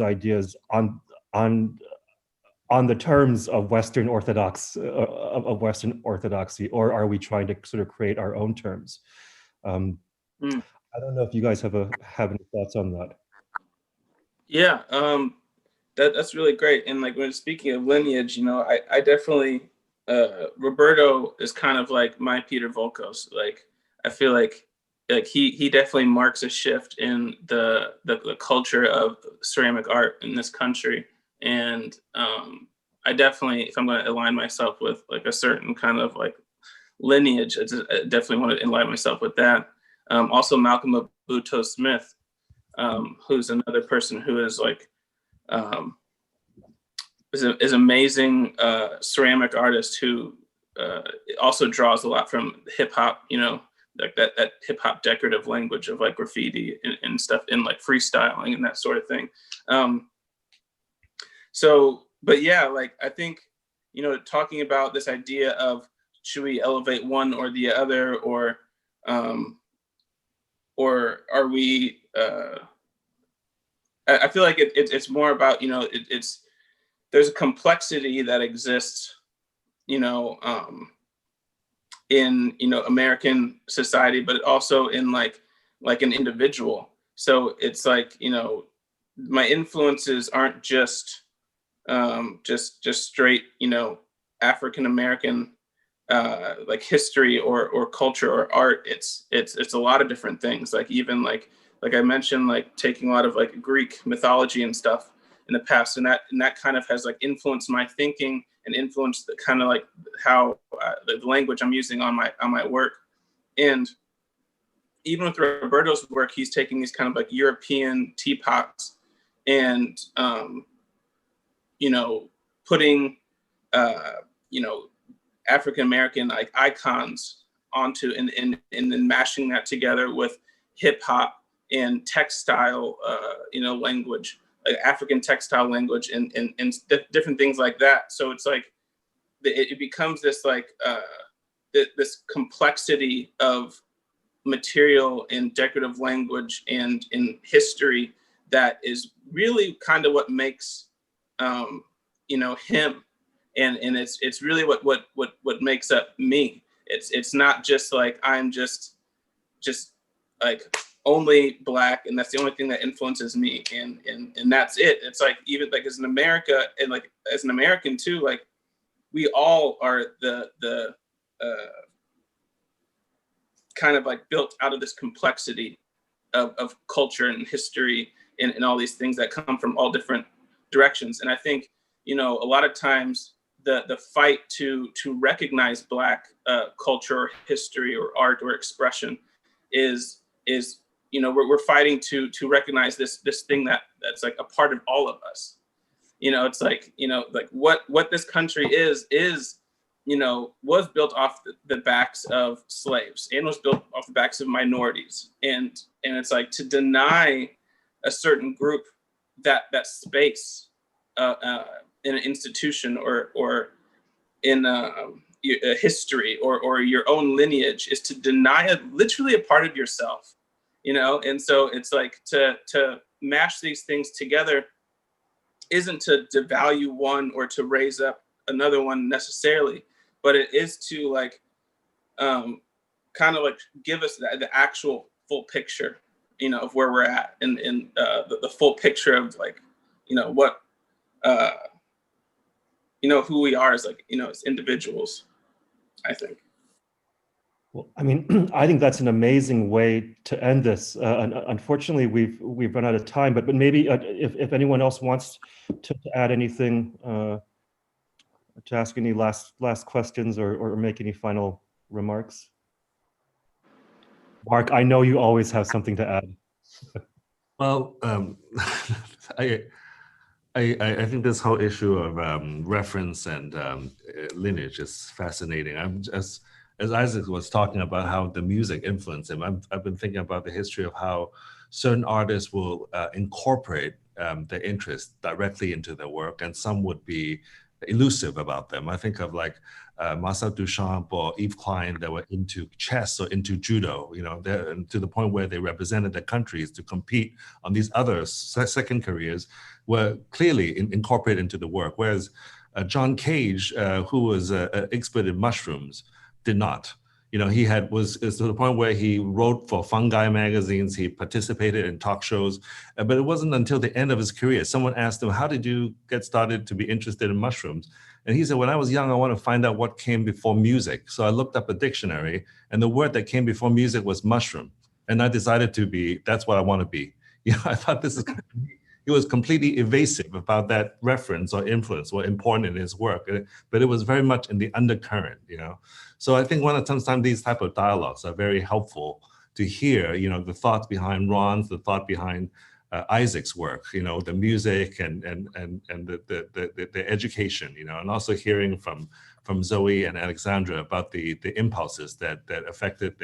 ideas on the terms of Western orthodoxy, or are we trying to sort of create our own terms? I don't know if you guys have any thoughts on that. Yeah, that's really great. And like when speaking of lineage, I definitely Roberto is kind of like my Peter Volkos. Like I feel like he definitely marks a shift in the culture of ceramic art in this country. And I definitely, if I'm going to align myself with like a certain kind of like lineage, I definitely want to align myself with that. Also Malcolm Abuto Smith, who's another person who is like is amazing ceramic artist who also draws a lot from hip hop, like that hip hop decorative language of like graffiti and stuff, and like freestyling and that sort of thing. But yeah, like I think, talking about this idea of should we elevate one or the other, or are we? I feel like it's more about, there's a complexity that exists, in American society, but also in like an individual. So it's like, my influences aren't just straight, African American like history or culture or art. It's a lot of different things. Like even like I mentioned, like taking a lot of like Greek mythology and stuff in the past, and that kind of has like influenced my thinking and influenced the kind of like how the language I'm using on my work. And even with Roberto's work, he's taking these kind of like European teapots and putting African American like icons onto and then mashing that together with hip hop and textile language, like African textile language and different things like that. So it's like it becomes this like this complexity of material and decorative language and in history that is really kind of what makes him, and it's really what makes up me. It's not just like I'm just like only Black and that's the only thing that influences me, and that's it. It's like even like as an America and like as an American too, like we all are the kind of like built out of this complexity of culture and history and all these things that come from all different directions. And I think, a lot of times the fight to recognize Black culture or history or art or expression is we're fighting to recognize this thing that's like a part of all of us. It's like, like what this country is was built off the backs of slaves and was built off the backs of minorities. And it's like to deny a certain group that space in an institution or in a history or your own lineage is to deny literally a part of yourself, And so it's like to mash these things together isn't to devalue one or to raise up another one necessarily, but it is to like kind of like give us the actual full picture, of where we're at and the full picture of like, what who we are as like, as individuals, I think. Well, I mean, I think that's an amazing way to end this. Unfortunately, we've run out of time, but maybe if anyone else wants to add anything, to ask any last questions or make any final remarks. Mark, I know you always have something to add. Well, I think this whole issue of reference and lineage is fascinating. As Isaac was talking about how the music influenced him, I've been thinking about the history of how certain artists will incorporate their interest directly into their work, and some would be elusive about them. I think of like Marcel Duchamp or Yves Klein that were into chess or into judo, to the point where they represented their countries to compete on these other second careers, were clearly incorporated into the work. Whereas John Cage, who was an expert in mushrooms, did not. He was to the point where he wrote for fungi magazines, he participated in talk shows, but it wasn't until the end of his career, someone asked him, how did you get started to be interested in mushrooms? And he said, when I was young, I wanted to find out what came before music. So I looked up a dictionary, and the word that came before music was mushroom. And I decided that's what I want to be. I thought he was completely evasive about that reference or influence or important in his work, but it was very much in the undercurrent, So I think sometimes these type of dialogues are very helpful to hear, the thoughts behind Ron's, the thought behind Isaac's work, the music and the education, and also hearing from Zoe and Alexandra about the impulses that affected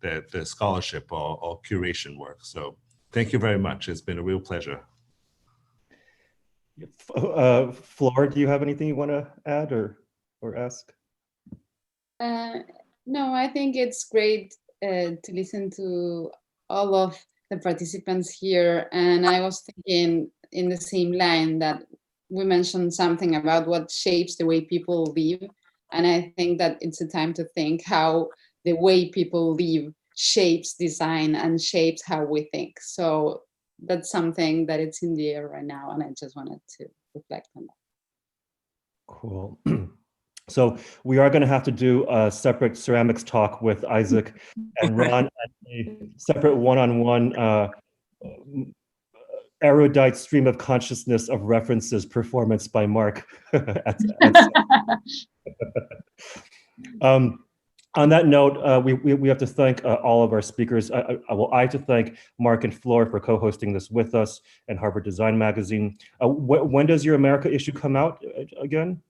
their scholarship or curation work. So thank you very much. It's been a real pleasure. Flor, do you have anything you want to add or ask? No, I think it's great to listen to all of the participants here. And I was thinking in the same line that we mentioned something about what shapes the way people live. And I think that it's a time to think how the way people live shapes design and shapes how we think. So that's something that it's in the air right now. And I just wanted to reflect on that. Cool. So we are going to have to do a separate ceramics talk with Isaac and Ron, and a separate one-on-one erudite stream of consciousness of references performance by Mark. On that note, we have to thank all of our speakers. I have to thank Mark and Flor for co-hosting this with us and Harvard Design Magazine. When does your America issue come out again?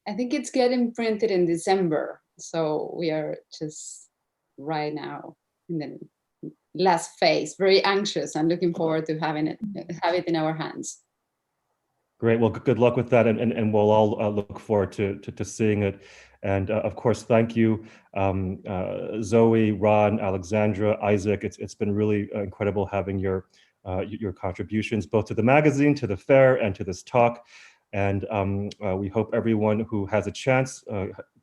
I think it's getting printed in December. So we are just right now in the last phase, very anxious and looking forward to have it in our hands. Great. Well, good luck with that, and we'll all look forward to seeing it. And of course, thank you, Zoe, Ron, Alexandra, Isaac. It's been really incredible having your contributions both to the magazine, to the fair, and to this talk. And we hope everyone who has a chance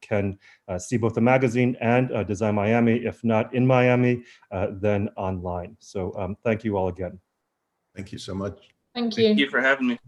can see both the magazine and Design Miami, if not in Miami, then online. So thank you all again. Thank you so much. Thank you. Thank you for having me.